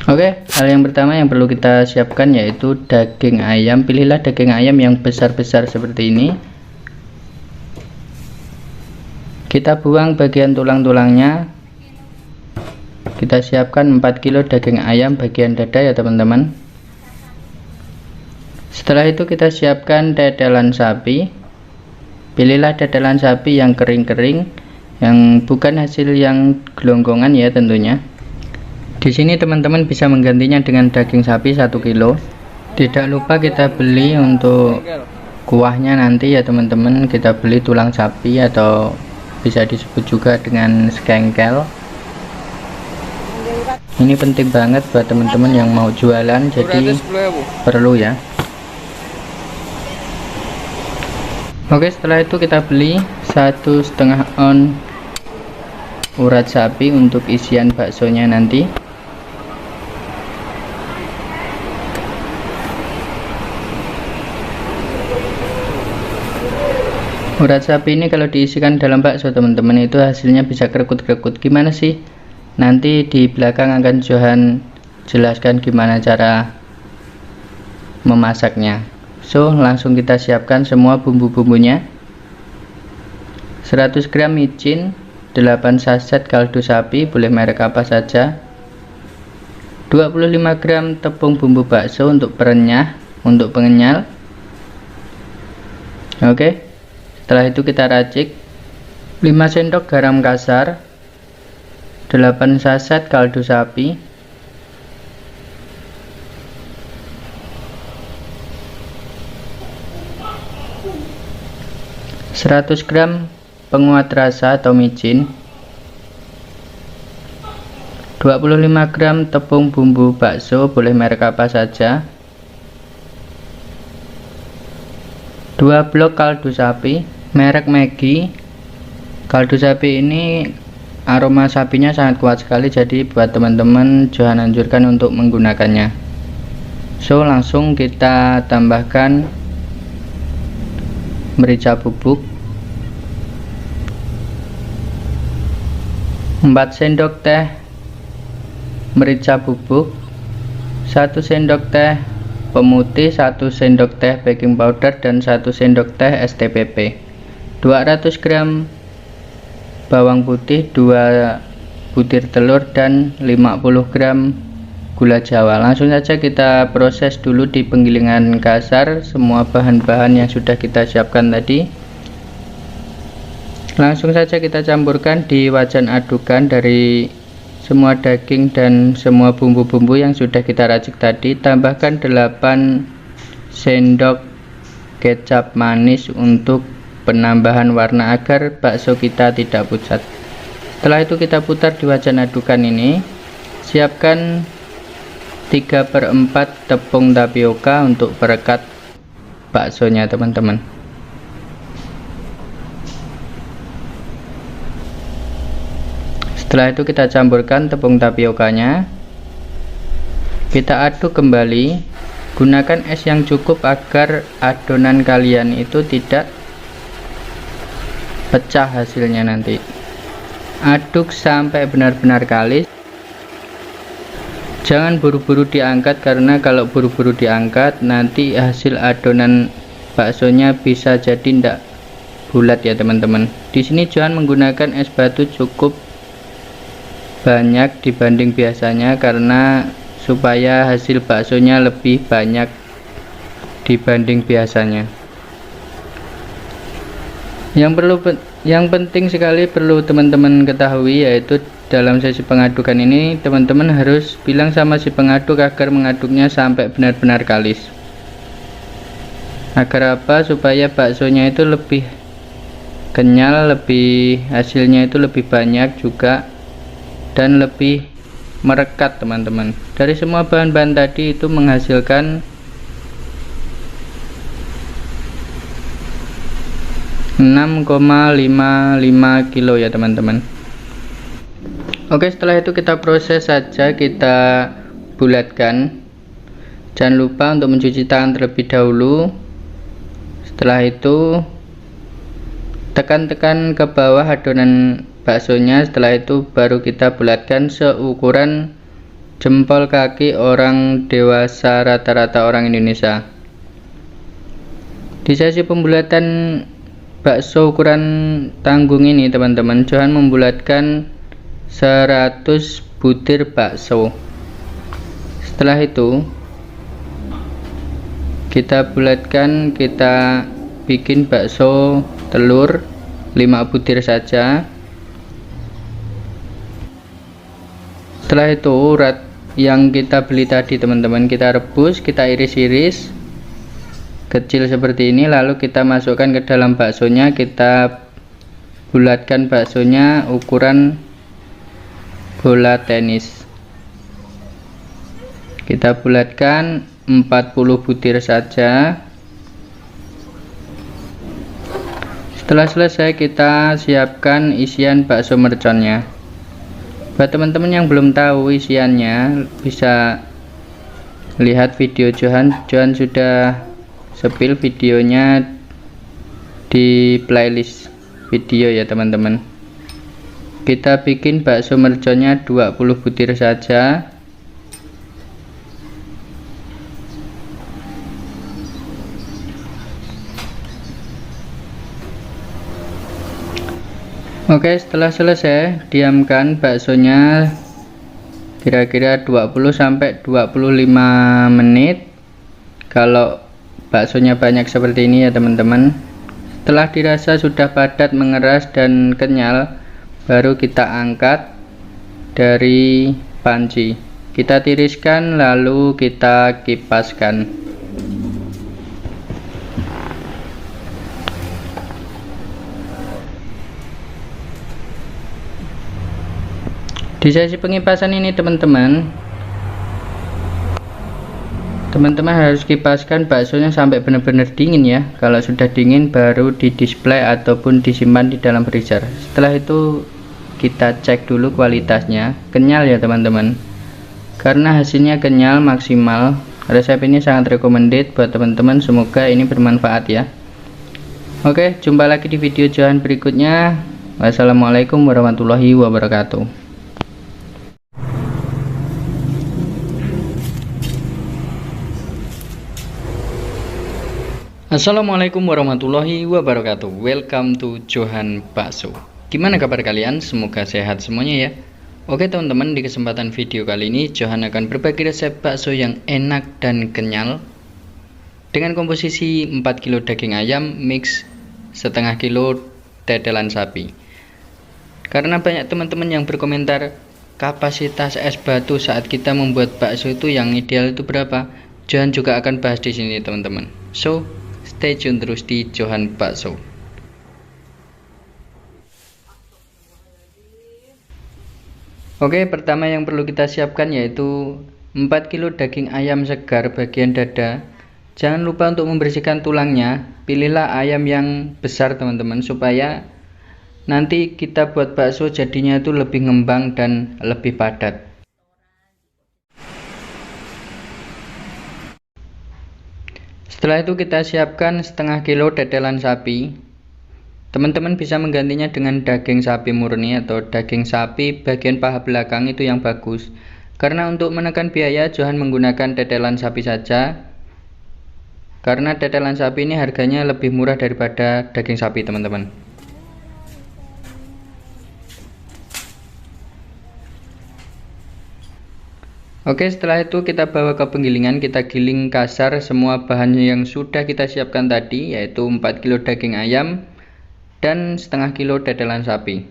Oke, hal yang pertama yang perlu kita siapkan yaitu daging ayam. Pilihlah daging ayam yang besar-besar seperti ini. Kita buang bagian tulang-tulangnya. Kita siapkan 4 kilo daging ayam bagian dada ya teman-teman. Setelah itu kita siapkan dedelan sapi. Pilihlah dedelan sapi yang kering-kering, yang bukan hasil yang gelonggongan ya tentunya. Di sini teman-teman bisa menggantinya dengan daging sapi 1 kilo. Tidak lupa kita beli untuk kuahnya nanti ya teman-teman, kita beli tulang sapi atau bisa disebut juga dengan skengkel. Ini penting banget buat teman-teman yang mau jualan, jadi perlu ya. Oke, setelah itu kita beli 1,5 on urat sapi untuk isian baksonya nanti. Urat sapi ini kalau diisikan dalam bakso teman-teman itu hasilnya bisa kerekut-kerekut. Gimana sih? Nanti di belakang akan Johan jelaskan gimana cara memasaknya. So, langsung kita siapkan semua bumbu-bumbunya. 100 gram micin, 8 saset kaldu sapi, boleh merek apa saja. 25 gram tepung bumbu bakso untuk perenyah, untuk pengenyal. Oke. Setelah itu kita racik. 5 sendok garam kasar, 8 saset kaldu sapi, 100 gram penguat rasa atau micin, 25 gram tepung bumbu bakso, boleh merek apa saja, 2 blok kaldu sapi merek Maggi. Kaldu sapi ini aroma sapinya sangat kuat sekali, jadi buat teman-teman Johan anjurkan untuk menggunakannya. So, langsung kita tambahkan merica bubuk 4 sendok teh merica bubuk, 1 sendok teh pemutih, 1 sendok teh baking powder, dan 1 sendok teh STPP. 200 gram bawang putih, 2 butir telur, dan 50 gram gula jawa. Langsung saja kita proses dulu di penggilingan kasar semua bahan-bahan yang sudah kita siapkan tadi. Langsung saja kita campurkan di wajan adukan dari semua daging dan semua bumbu-bumbu yang sudah kita racik tadi. Tambahkan 8 sendok kecap manis untuk penambahan warna agar bakso kita tidak pucat. Setelah itu kita putar di wajan adukan ini. Siapkan 3/4 tepung tapioka untuk perekat baksonya teman-teman. Setelah itu kita campurkan tepung tapiokanya. Kita aduk kembali. Gunakan es yang cukup agar adonan kalian itu tidak pecah hasilnya nanti. Aduk sampai benar-benar kalis. Jangan buru-buru diangkat, karena kalau buru-buru diangkat nanti hasil adonan baksonya bisa jadi tidak bulat ya teman-teman. Di sini Johan menggunakan es batu cukup banyak dibanding biasanya, karena supaya hasil baksonya lebih banyak dibanding biasanya. Yang penting sekali perlu teman-teman ketahui yaitu dalam sesi pengadukan ini teman-teman harus bilang sama si pengaduk agar mengaduknya sampai benar-benar kalis. Agar apa? Supaya baksonya itu lebih kenyal, lebih hasilnya itu lebih banyak juga, dan lebih merekat teman-teman. Dari semua bahan-bahan tadi itu menghasilkan 6,55 kilo ya teman-teman. Oke, setelah itu kita proses saja, kita bulatkan. Jangan lupa untuk mencuci tangan terlebih dahulu. Setelah itu tekan-tekan ke bawah adonan baksonya. Setelah itu baru kita bulatkan seukuran jempol kaki orang dewasa rata-rata orang Indonesia. Di sesi pembulatan bakso ukuran tanggung ini teman-teman, Johan membulatkan 100 butir bakso. Setelah itu kita bulatkan, kita bikin bakso telur 5 butir saja. Setelah itu urat yang kita beli tadi teman-teman, kita rebus, kita iris-iris kecil seperti ini, lalu kita masukkan ke dalam baksonya. Kita bulatkan baksonya ukuran bola tenis. Kita bulatkan 40 butir saja. Setelah selesai, kita siapkan isian bakso merconnya. Buat teman-teman yang belum tahu isiannya, bisa lihat video Johan sudah spill videonya di playlist video ya teman-teman. Kita bikin bakso merconnya 20 butir saja. Oke, setelah selesai, diamkan baksonya kira-kira 20-25 menit. Kalau baksonya banyak seperti ini ya teman-teman. Setelah dirasa sudah padat, mengeras dan kenyal, baru kita angkat dari panci. Kita tiriskan lalu kita kipaskan. Di sesi pengipasan ini teman-teman harus kipaskan baksonya sampai benar-benar dingin ya. Kalau sudah dingin baru di display ataupun disimpan di dalam freezer. Setelah itu kita cek dulu kualitasnya, kenyal ya teman-teman. Karena hasilnya kenyal maksimal, resep ini sangat recommended buat teman-teman. Semoga ini bermanfaat ya. Oke, jumpa lagi di video Johan berikutnya. Wassalamualaikum warahmatullahi wabarakatuh. Assalamualaikum warahmatullahi wabarakatuh. Welcome to Johan Bakso. Gimana kabar kalian? Semoga sehat semuanya ya. Oke teman-teman, di kesempatan video kali ini Johan akan berbagi resep bakso yang enak dan kenyal dengan komposisi 4 kilo daging ayam mix setengah kilo tetelan sapi. Karena banyak teman-teman yang berkomentar kapasitas es batu saat kita membuat bakso itu yang ideal itu berapa, Johan juga akan bahas di sini teman-teman. So stay tune terus di Johan Bakso. Oke, pertama yang perlu kita siapkan yaitu 4 kilo daging ayam segar bagian dada. Jangan lupa untuk membersihkan tulangnya. Pilihlah ayam yang besar teman-teman, supaya nanti kita buat bakso jadinya itu lebih ngembang dan lebih padat. Setelah itu kita siapkan setengah kilo tetelan sapi. Teman-teman bisa menggantinya dengan daging sapi murni atau daging sapi bagian paha belakang, itu yang bagus. Karena untuk menekan biaya, Johan menggunakan tetelan sapi saja. Karena tetelan sapi ini harganya lebih murah daripada daging sapi teman-teman. Oke, setelah itu kita bawa ke penggilingan, kita giling kasar semua bahan yang sudah kita siapkan tadi, yaitu 4 kilo daging ayam dan setengah kilo tetelan sapi.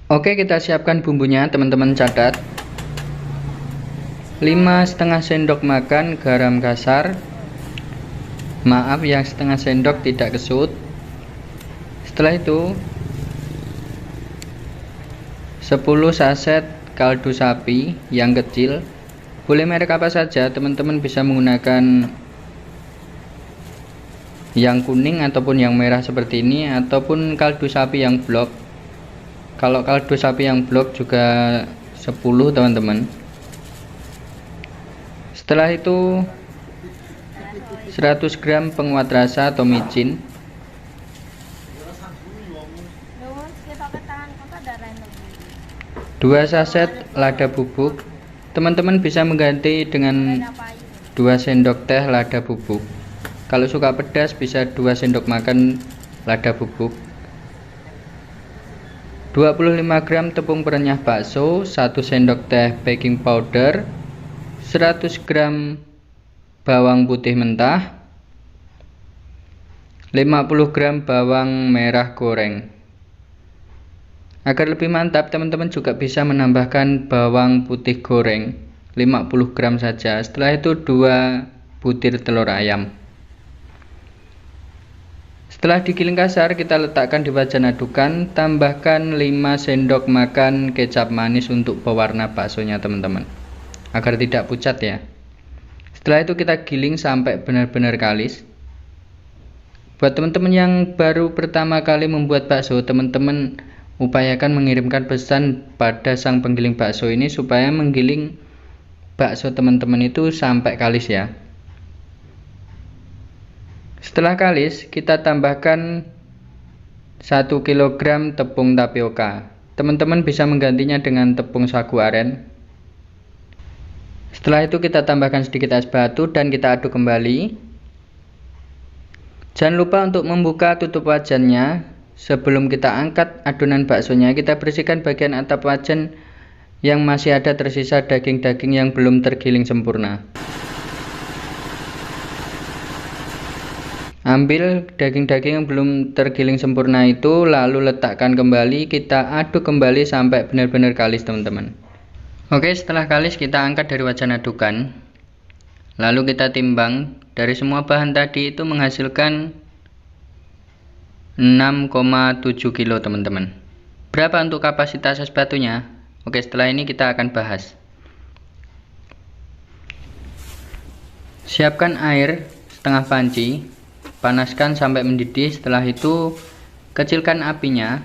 Oke, kita siapkan bumbunya, teman-teman catat. 5,5 sendok makan garam kasar. Maaf yang setengah sendok tidak kesut. Setelah itu 10 saset kaldu sapi yang kecil, boleh merek apa saja, teman-teman bisa menggunakan yang kuning ataupun yang merah seperti ini, ataupun kaldu sapi yang blok. Kalau kaldu sapi yang blok juga 10 teman-teman. Setelah itu 100 gram penguat rasa atau micin, 2 saset lada bubuk, Teman-teman bisa mengganti dengan 2 sendok teh lada bubuk. Kalau suka pedas bisa 2 sendok makan lada bubuk, 25 gram tepung perenyah bakso, 1 sendok teh baking powder, 100 gram bawang putih mentah, 50 gram bawang merah goreng. Agar lebih mantap, teman-teman juga bisa menambahkan bawang putih goreng 50 gram saja. Setelah itu 2 butir telur ayam. Setelah digiling kasar, kita letakkan di wajan adukan. Tambahkan 5 sendok makan kecap manis untuk pewarna baksonya, teman-teman, agar tidak pucat ya. Setelah itu kita giling sampai benar-benar kalis. Buat teman-teman yang baru pertama kali membuat bakso, teman-teman upayakan mengirimkan pesan pada sang penggiling bakso ini supaya menggiling bakso teman-teman itu sampai kalis ya. Setelah kalis, kita tambahkan 1 kg tepung tapioka. Teman-teman bisa menggantinya dengan tepung sagu aren. Setelah itu kita tambahkan sedikit es batu dan kita aduk kembali. Jangan lupa untuk membuka tutup wajannya. Sebelum kita angkat adonan baksonya, kita bersihkan bagian atap wajan yang masih ada tersisa daging-daging yang belum tergiling sempurna. Ambil daging-daging yang belum tergiling sempurna itu, lalu letakkan kembali, kita aduk kembali sampai benar-benar kalis, teman-teman. Oke, setelah kalis kita angkat dari wajan adukan. Lalu kita timbang. Dari semua bahan tadi itu menghasilkan 6,7 kilo, teman-teman. Berapa untuk kapasitas es batunya? Oke, setelah ini kita akan bahas. Siapkan air setengah panci, panaskan sampai mendidih. Setelah itu kecilkan apinya.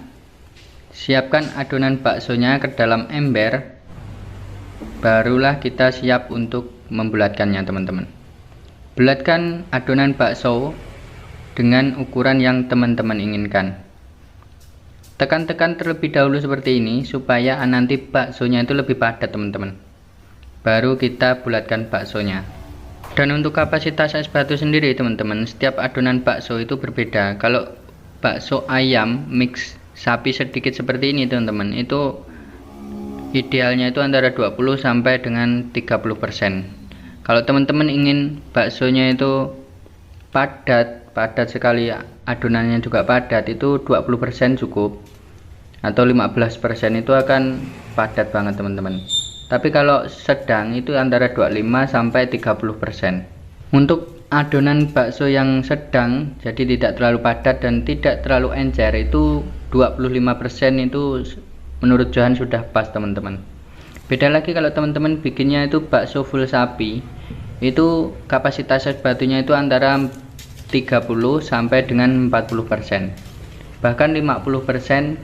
Siapkan adonan baksonya ke dalam ember. Barulah kita siap untuk membulatkannya, teman-teman. Bulatkan adonan bakso dengan ukuran yang teman-teman inginkan. Tekan-tekan terlebih dahulu seperti ini supaya nanti baksonya itu lebih padat, teman-teman. Baru kita bulatkan baksonya. Dan untuk kapasitas es batu sendiri, teman-teman, setiap adonan bakso itu berbeda. Kalau bakso ayam mix sapi sedikit seperti ini, teman-teman, itu idealnya itu antara 20 sampai dengan 30%. Kalau teman-teman ingin baksonya itu padat sekali, adonannya juga padat, itu 20% cukup, atau 15% itu akan padat banget, teman-teman. Tapi kalau sedang itu antara 25 sampai 30%. Untuk adonan bakso yang sedang, jadi tidak terlalu padat dan tidak terlalu encer, itu 25% itu menurut Johan sudah pas, teman-teman. Beda lagi kalau teman-teman bikinnya itu bakso full sapi, itu kapasitas es batunya itu antara 30 sampai dengan 40%, bahkan 50%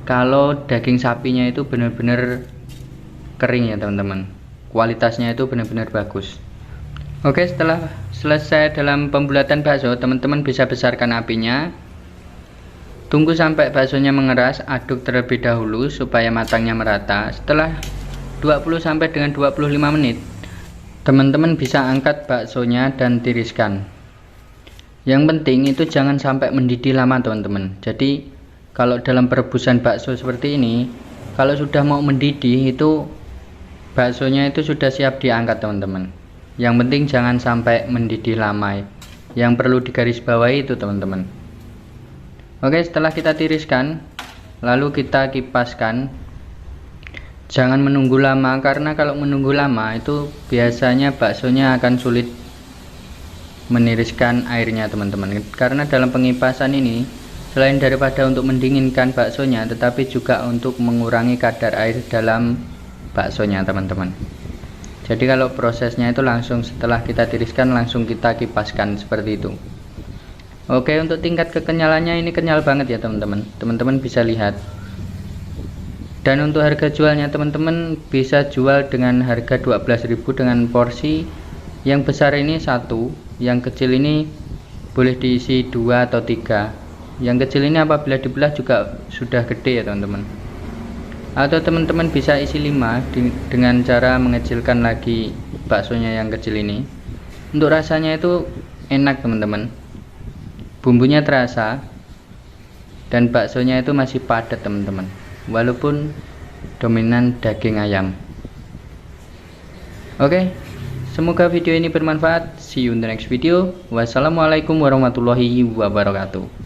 kalau daging sapinya itu benar-benar kering ya, teman-teman. Kualitasnya itu benar-benar bagus. Oke, setelah selesai dalam pembulatan bakso, teman-teman bisa besarkan apinya. Tunggu sampai baksonya mengeras, aduk terlebih dahulu supaya matangnya merata. Setelah 20 sampai dengan 25 menit, teman-teman bisa angkat baksonya dan tiriskan. Yang penting itu jangan sampai mendidih lama, teman-teman. Jadi kalau dalam perebusan bakso seperti ini, kalau sudah mau mendidih itu baksonya itu sudah siap diangkat, teman-teman. Yang penting jangan sampai mendidih lama. Yang perlu digarisbawahi itu, teman-teman. Oke, setelah kita tiriskan, lalu kita kipaskan. Jangan menunggu lama, karena kalau menunggu lama itu biasanya baksonya akan sulit meniriskan airnya, teman-teman. Karena dalam pengipasan ini selain daripada untuk mendinginkan baksonya, tetapi juga untuk mengurangi kadar air dalam baksonya, teman-teman. Jadi kalau prosesnya itu langsung setelah kita tiriskan langsung kita kipaskan seperti itu. Oke, untuk tingkat kekenyalannya ini kenyal banget ya, teman-teman. Teman-teman bisa lihat. Dan untuk harga jualnya, teman-teman bisa jual dengan harga 12.000 dengan porsi yang besar ini 1, yang kecil ini boleh diisi 2 atau 3. Yang kecil ini apabila dibelah juga sudah gede ya, teman-teman. atau teman-teman bisa isi 5 dengan cara mengecilkan lagi baksonya yang kecil ini. Untuk rasanya itu enak teman-teman, bumbunya terasa dan baksonya itu masih padat teman-teman, walaupun dominan daging ayam. Oke, semoga video ini bermanfaat. See you in the next video. Wassalamualaikum warahmatullahi wabarakatuh.